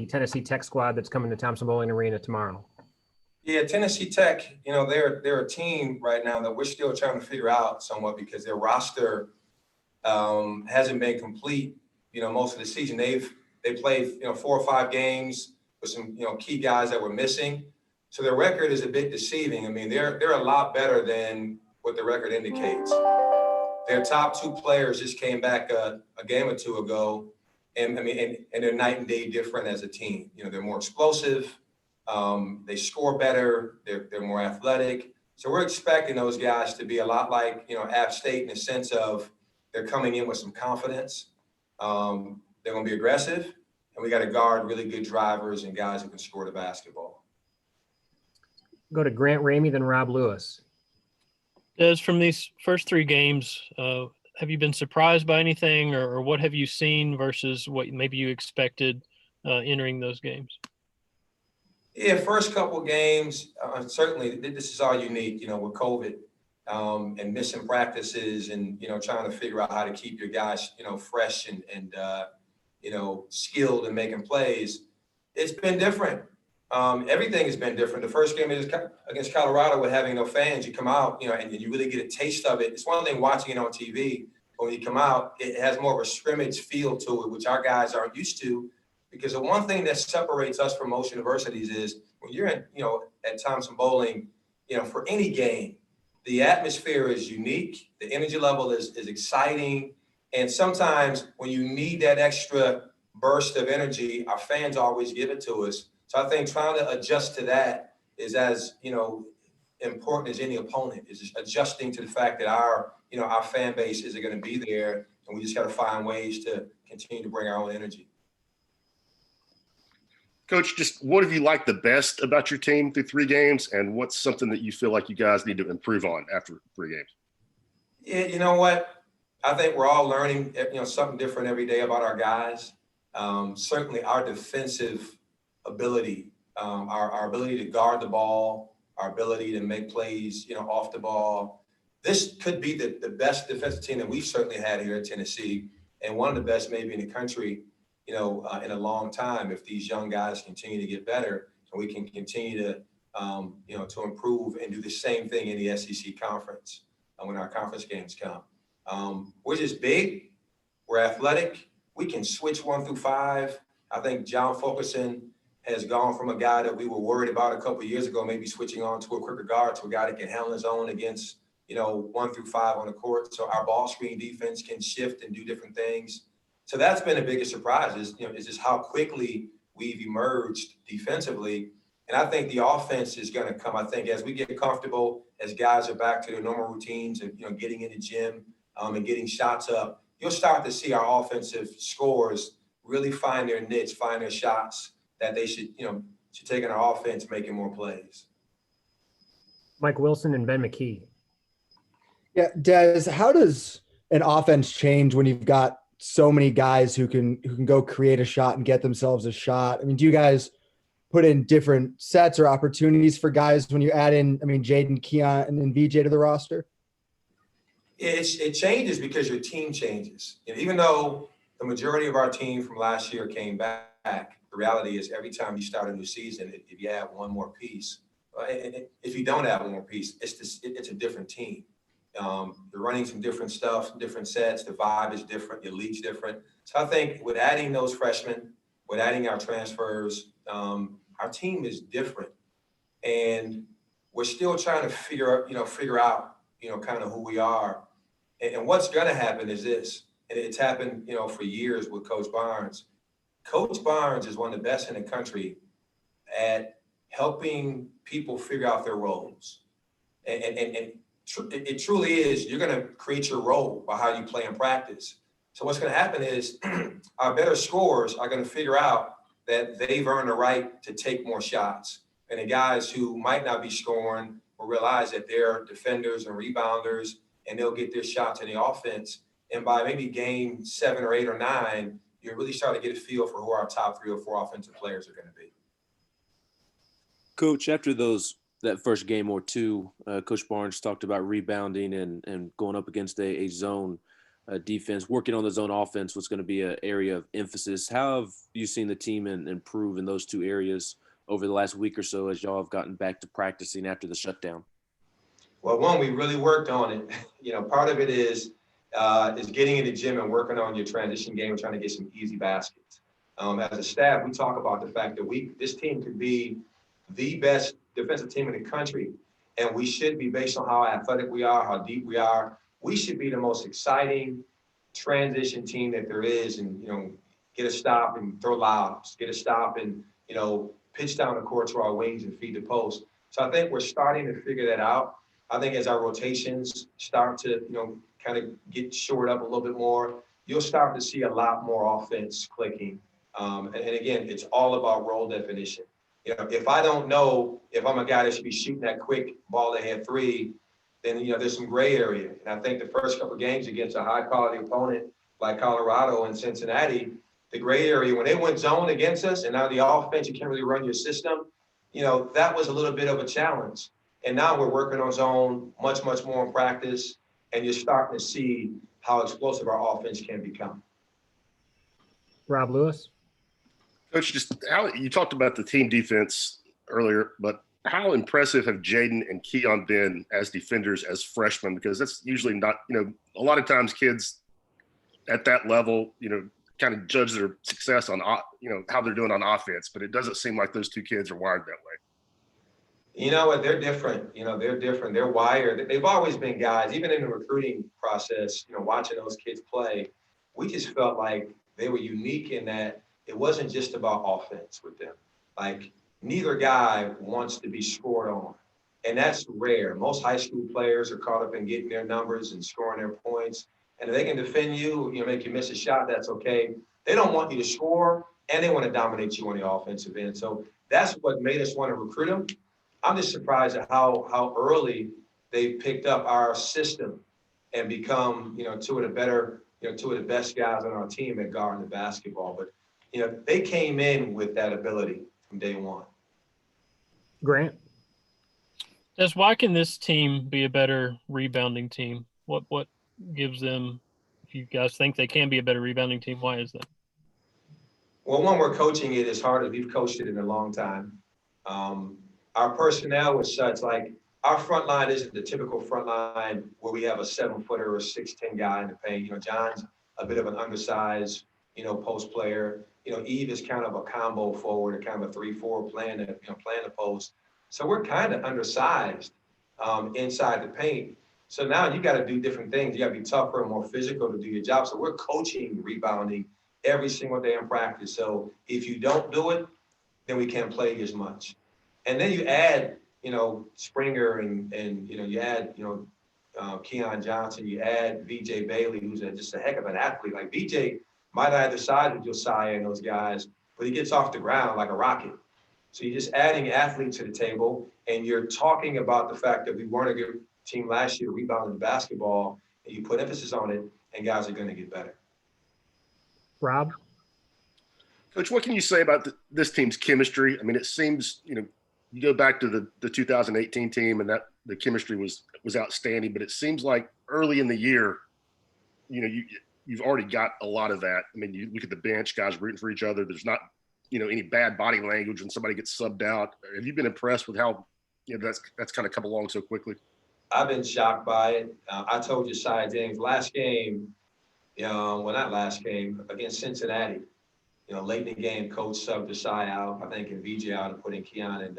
Tennessee Tech squad that's coming to Thompson Bowling Arena tomorrow? Yeah, Tennessee Tech, they're a team right now that we're still trying to figure out somewhat because their roster hasn't been complete, most of the season. They played, 4 or 5 games with some, key guys that were missing. So their record is a bit deceiving. I mean, they're a lot better than what the record indicates. Their top 2 players just came back a game or 2 ago, and they're night and day different as a team. They're more explosive. They score better. They're more athletic. So we're expecting those guys to be a lot like, App State in the sense of they're coming in with some confidence. They're going to be aggressive, and we got to guard really good drivers and guys who can score the basketball. Go to Grant Ramey, then Rob Lewis. Des, from these first 3 games, have you been surprised by anything, or what have you seen versus what maybe you expected entering those games? Yeah, first couple games, certainly this is all unique, with COVID and missing practices and, trying to figure out how to keep your guys, fresh and skilled and making plays. It's been different. Everything has been different. The first game is against Colorado with having no fans. You come out, and you really get a taste of it. It's one thing watching it on TV, but when you come out, it has more of a scrimmage feel to it, which our guys aren't used to. Because the one thing that separates us from most universities is when you're at Thompson Bowling, for any game, the atmosphere is unique. The energy level is exciting. And sometimes when you need that extra burst of energy, our fans always give it to us. So I think trying to adjust to that is as, important as any opponent, is just adjusting to the fact that our fan base isn't going to be there. And we just got to find ways to continue to bring our own energy. Coach, just what have you liked the best about your team through 3 games, and what's something that you feel like you guys need to improve on after 3 games? Yeah, you know what? I think we're all learning, something different every day about our guys. Certainly our defensive ability, our ability to guard the ball, our ability to make plays, off the ball. This could be the best defensive team that we've certainly had here at Tennessee, and one of the best maybe in the country, in a long time, if these young guys continue to get better and we can continue to, to improve and do the same thing in the SEC conference when our conference games come. We're just big. We're athletic. We can switch 1 through 5. I think John Fulkerson has gone from a guy that we were worried about a couple of years ago, maybe switching on to a quicker guard, to a guy that can handle his own against, 1 through 5 on the court. So our ball screen defense can shift and do different things. So that's been the biggest surprise is just how quickly we've emerged defensively. And I think the offense is going to come, I think, as we get comfortable, as guys are back to their normal routines of, getting in the gym and getting shots up, you'll start to see our offensive scores really find their niche, find their shots that they should take in our offense, making more plays. Mike Wilson and Ben McKee. Yeah, Des, how does an offense change when you've got so many guys who can go create a shot and get themselves a shot? I mean, do you guys put in different sets or opportunities for guys when you add in, Jaden, Keon, and VJ to the roster? It changes because your team changes. Even though the majority of our team from last year came back, the reality is every time you start a new season, if you add one more piece, if you don't add one more piece, it's a different team. You're running some different stuff, different sets. The vibe is different. Your league's different. So I think with adding those freshmen, with adding our transfers, our team is different, and we're still trying to figure out, kind of who we are. And what's going to happen is this, and it's happened, for years with Coach Barnes. Coach Barnes is one of the best in the country at helping people figure out their roles, and it truly is. You're going to create your role by how you play in practice. So what's going to happen is our better scorers are going to figure out that they've earned the right to take more shots. And the guys who might not be scoring will realize that they're defenders and rebounders, and they'll get their shots in the offense. And by maybe game 7 or 8 or 9, you're really starting to get a feel for who our top 3 or 4 offensive players are going to be. Coach, after that first game or 2, Coach Barnes talked about rebounding and going up against a zone. defense. Working on the zone offense was going to be an area of emphasis. How have you seen the team improve in those two areas over the last week or so as y'all have gotten back to practicing after the shutdown? Well, one, we really worked on it. Part of it is getting in the gym and working on your transition game and trying to get some easy baskets. As a staff, we talk about the fact that this team could be the best defensive team in the country, and we should be, based on how athletic we are, how deep we are, we should be the most exciting transition team that there is, and get a stop and throw lobs, get a stop and pitch down the court to our wings and feed the post. So I think we're starting to figure that out. I think as our rotations start to kind of get shored up a little bit more, you'll start to see a lot more offense clicking. And again, it's all about role definition. If I don't know if I'm a guy that should be shooting that quick ball ahead three, then there's some gray area. And I think the first couple of games against a high quality opponent like Colorado and Cincinnati, the gray area, when they went zone against us and now the offense, you can't really run your system, that was a little bit of a challenge. And now we're working on zone much, much more in practice, and you're starting to see how explosive our offense can become. Rob Lewis. Coach, just how you talked about the team defense earlier, but how impressive have Jaden and Keon been as defenders as freshmen? Because that's usually not, a lot of times kids at that level, kind of judge their success on, how they're doing on offense, but it doesn't seem like those two kids are wired that way. You know what? They're different. They're different. They're wired. They've always been guys, even in the recruiting process, watching those kids play, we just felt like they were unique in that it wasn't just about offense with them. Like, neither guy wants to be scored on. And that's rare. Most high school players are caught up in getting their numbers and scoring their points. And if they can defend you, make you miss a shot, that's okay. They don't want you to score, and they want to dominate you on the offensive end. So that's what made us want to recruit them. I'm just surprised at how early they picked up our system and become, two of the best guys on our team at guarding the basketball. But, they came in with that ability from day one. Grant. Des, why can this team be a better rebounding team? What gives them, if you guys think they can be a better rebounding team, why is that? Well, one, we're coaching it as hard as we've coached it in a long time. Our personnel was such, like, our front line isn't the typical front line where we have a 7-footer or 6'10" guy in the paint. John's a bit of an undersized, post player. Eve is kind of a combo forward, kind of a 3-4 playing the post. So we're kind of undersized inside the paint. So now you got to do different things. You got to be tougher and more physical to do your job. So we're coaching rebounding every single day in practice. So if you don't do it, then we can't play as much. And then you add, Springer and you add, Keon Johnson, you add VJ Bailey, who's just a heck of an athlete. Like, VJ might not have the size of Josiah and those guys, but he gets off the ground like a rocket. So you're just adding athletes to the table, and you're talking about the fact that we weren't a good team last year rebounding basketball, and you put emphasis on it, and guys are going to get better. Rob. Coach, what can you say about this team's chemistry? I mean, it seems, you go back to the 2018 team, and that the chemistry was outstanding, but it seems like early in the year, you've already got a lot of that. I mean, you look at the bench, guys rooting for each other. There's not, any bad body language when somebody gets subbed out. Have you been impressed with how, that's kind of come along so quickly? I've been shocked by it. I told Josiah James last game, not last game, against Cincinnati, late in the game, coach subbed Josiah out, I think, and VJ out, and put in Keon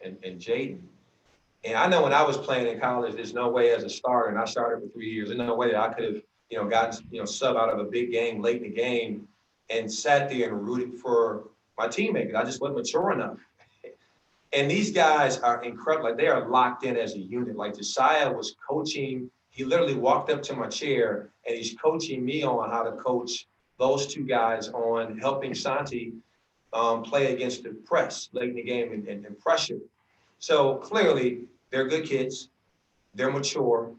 and Jaden. And I know when I was playing in college, there's no way as a starter, and I started for 3 years, there's no way that I could have, gotten, sub out of a big game late in the game and sat there and rooted for my teammate. I just wasn't mature enough. And these guys are incredible. Like, they are locked in as a unit. Like, Josiah was coaching. He literally walked up to my chair, and he's coaching me on how to coach those two guys on helping Santi play against the press late in the game and pressure. So clearly, they're good kids. They're mature.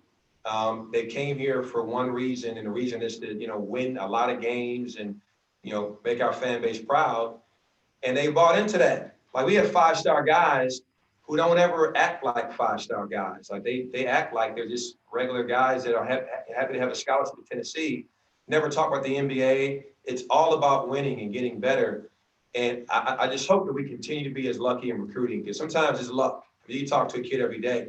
They came here for one reason, and the reason is to, win a lot of games and, make our fan base proud. And they bought into that. Like, we have 5-star guys who don't ever act like five-star guys. Like they act like they're just regular guys that are happy to have a scholarship at Tennessee. Never talk about the NBA. It's all about winning and getting better. And I just hope that we continue to be as lucky in recruiting, because sometimes it's luck. I mean, you talk to a kid every day,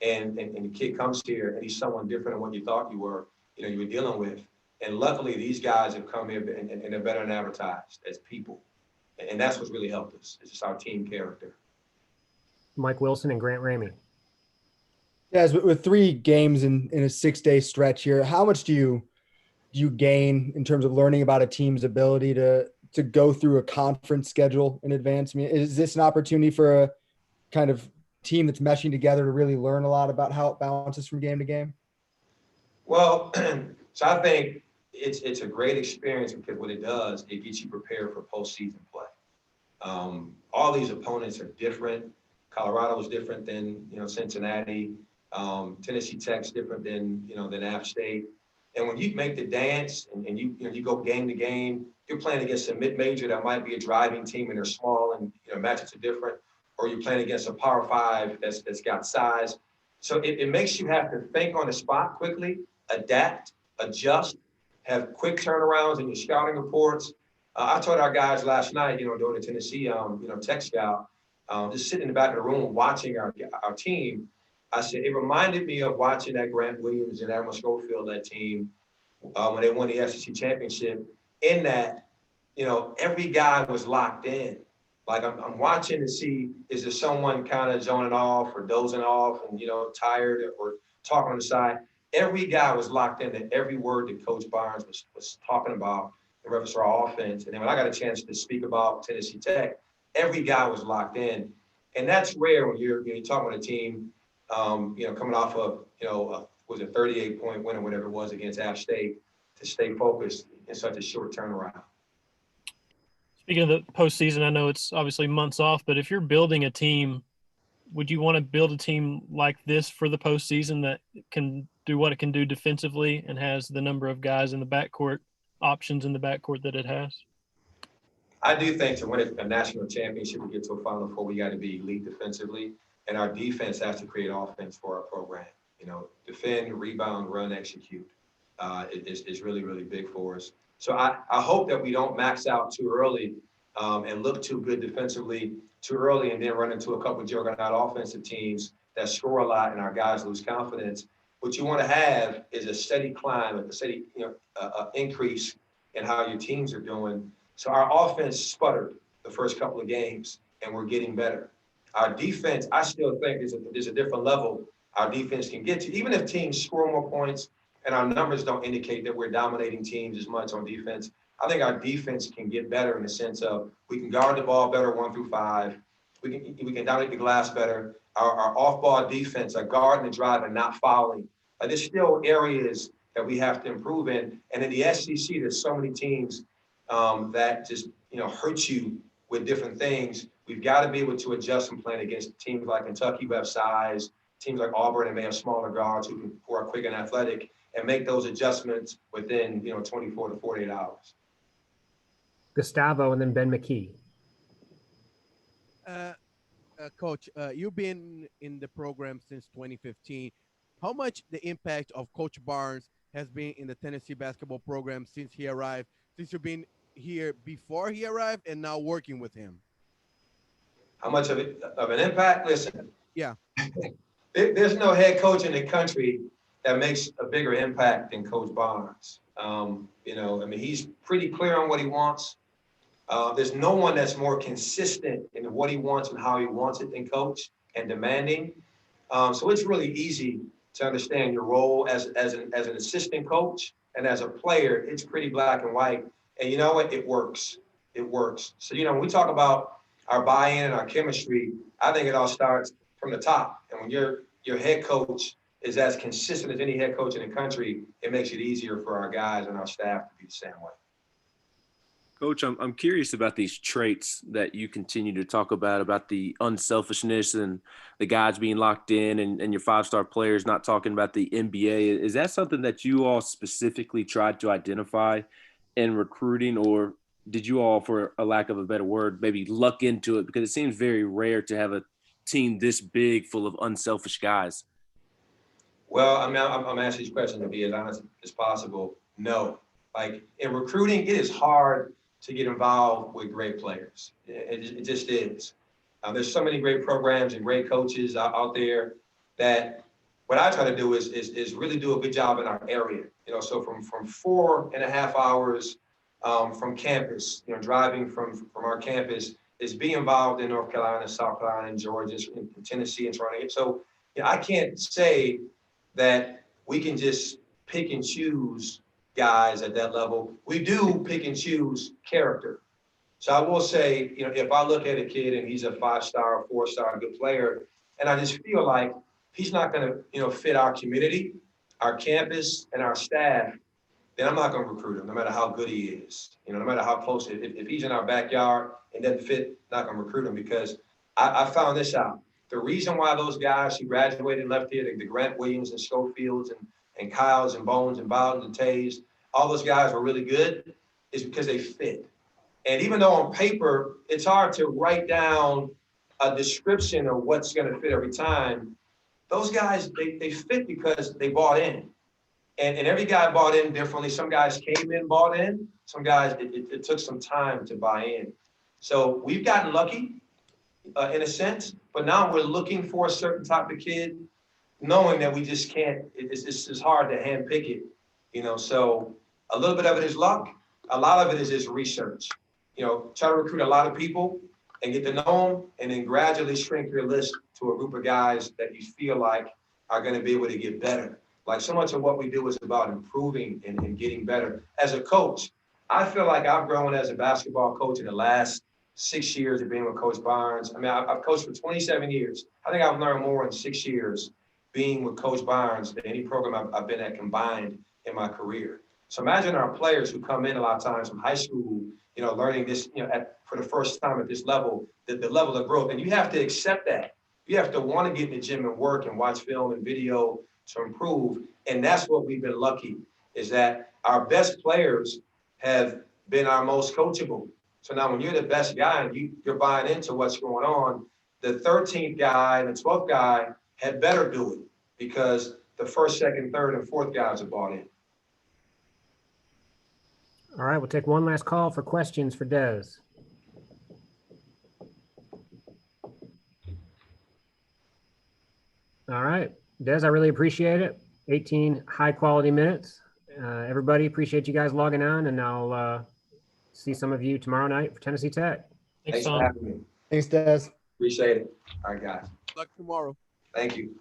and the kid comes here and he's someone different than what you thought you were dealing with. And luckily, these guys have come here and they're better than advertised as people. And that's what's really helped us. It's just our team character. Mike Wilson and Grant Ramey. Guys, with 3 games in a 6-day stretch here, how much do you gain in terms of learning about a team's ability to go through a conference schedule in advance? I mean, is this an opportunity for a kind of team that's meshing together to really learn a lot about how it bounces from game to game? Well, so I think it's a great experience, because what it does, it gets you prepared for postseason play. All these opponents are different. Colorado is different than Cincinnati. Tennessee Tech's different than App State. And when you make the dance and you go game to game, you're playing against a mid-major that might be a driving team and they're small and matchups are different, or you're playing against a Power 5 that's got size. So it makes you have to think on the spot quickly, adapt, adjust, have quick turnarounds in your scouting reports. I told our guys last night, during the Tennessee Tech scout, just sitting in the back of the room watching our team. I said, it reminded me of watching that Grant Williams and Admiral Schofield, that team, when they won the SEC championship, in that, every guy was locked in. Like I'm watching to see, is there someone kind of zoning off or dozing off and, tired or talking on the side? Every guy was locked into every word that Coach Barnes was talking about in reference to our offense. And then when I got a chance to speak about Tennessee Tech, every guy was locked in. And that's rare when you're talking with a team, coming off of, was a 38-point win or whatever it was against App State, to stay focused in such a short turnaround. Speaking of the postseason, I know it's obviously months off, but if you're building a team, would you want to build a team like this for the postseason that can do what it can do defensively and has the number of guys in the backcourt, options in the backcourt that it has? I do think to win a national championship, we get to a Final Four, we got to be elite defensively, and our defense has to create offense for our program. Defend, rebound, run, execute. It's really, really big for us. So I hope that we don't max out too early and look too good defensively too early, and then run into a couple of juggernaut offensive teams that score a lot and our guys lose confidence. What you want to have is a steady climb, a steady increase in how your teams are doing. So our offense sputtered the first couple of games, and we're getting better. Our defense, I still think there's a different level our defense can get to. Even if teams score more points and our numbers don't indicate that we're dominating teams as much on defense, I think our defense can get better in the sense of we can guard the ball better 1 through 5. We can dominate the glass better. Our off-ball defense, our guarding the drive and not fouling. There's still areas that we have to improve in. And in the SEC, there's so many teams that just hurt you with different things. We've got to be able to adjust and play against teams like Kentucky who have size, teams like Auburn and may have smaller guards who are quick and athletic, and make those adjustments within 24 to 48 hours. Gustavo and then Ben McKee. Coach, you've been in the program since 2015. How much the impact of Coach Barnes has been in the Tennessee basketball program since he arrived, since you've been here before he arrived and now working with him? How much of an impact? Listen. Yeah. There's no head coach in the country that makes a bigger impact than Coach Barnes. He's pretty clear on what he wants. There's no one that's more consistent in what he wants and how he wants it than Coach, and demanding. So it's really easy to understand your role as an assistant coach, and as a player, it's pretty black and white. And you know what? It works. It works. So, when we talk about our buy-in and our chemistry, I think it all starts from the top. And when your head coach is as consistent as any head coach in the country, it makes it easier for our guys and our staff to be the same way. Coach, I'm curious about these traits that you continue to talk about the unselfishness and the guys being locked in and your five-star players not talking about the NBA. Is that something that you all specifically tried to identify in recruiting, or did you all, for a lack of a better word, maybe luck into it? Because it seems very rare to have a team this big full of unselfish guys? Well, I mean, I'm asking these questions to be as honest as possible. No, like in recruiting, it is hard to get involved with great players. It just is. There's so many great programs and great coaches out there that what I try to do is really do a good job in our area. You know, so from 4.5 hours from campus, you know, driving from our campus, is be involved in North Carolina, South Carolina, and Georgia, and Tennessee, and surrounding it. So, you know, I can't say that we can just pick and choose guys at that level. We do pick and choose character. So I will say, you know, if I look at a kid and he's a 5-star, 4-star good player, and I just feel like he's not going to, you know, fit our community, our campus, and our staff, then I'm not going to recruit him, no matter how good he is. You know, no matter how close. If he's in our backyard and doesn't fit, not going to recruit him, because I found this out. The reason why those guys who graduated and left here, the Grant Williams and Schofields and Kyles and Bones and Bowdens and Tays, all those guys were really good, is because they fit. And even though on paper, it's hard to write down a description of what's going to fit every time, those guys, they fit because they bought in. And every guy bought in differently. Some guys came in, bought in. Some guys, it took some time to buy in. So we've gotten lucky in a sense, but now we're looking for a certain type of kid, knowing that we just can't, it's hard to handpick it, you know. So a little bit of it is luck. A lot of it is just research. You know, try to recruit a lot of people and get to know them, and then gradually shrink your list to a group of guys that you feel like are going to be able to get better. Like, so much of what we do is about improving and getting better. As a coach, I feel like I've grown as a basketball coach in the last 6 years of being with Coach Barnes. I mean, I've coached for 27 years. I think I've learned more in 6 years being with Coach Barnes than any program I've been at combined in my career. So imagine our players who come in a lot of times from high school, you know, learning this, you know, for the first time at this level, the level of growth. And you have to accept that. You have to want to get in the gym and work and watch film and video to improve. And that's what we've been lucky, is that our best players have been our most coachable. So now when you're the best guy and you're buying into what's going on, the 13th guy and the 12th guy had better do it, because the first, second, third, and fourth guys are bought in. All right, we'll take one last call for questions for Des. All right, Des, I really appreciate it. 18 high quality minutes. Everybody, appreciate you guys logging on, and I'll see some of you tomorrow night for Tennessee Tech. Thanks for having me. Thanks, Des. Appreciate it. All right, guys. Good luck tomorrow. Thank you.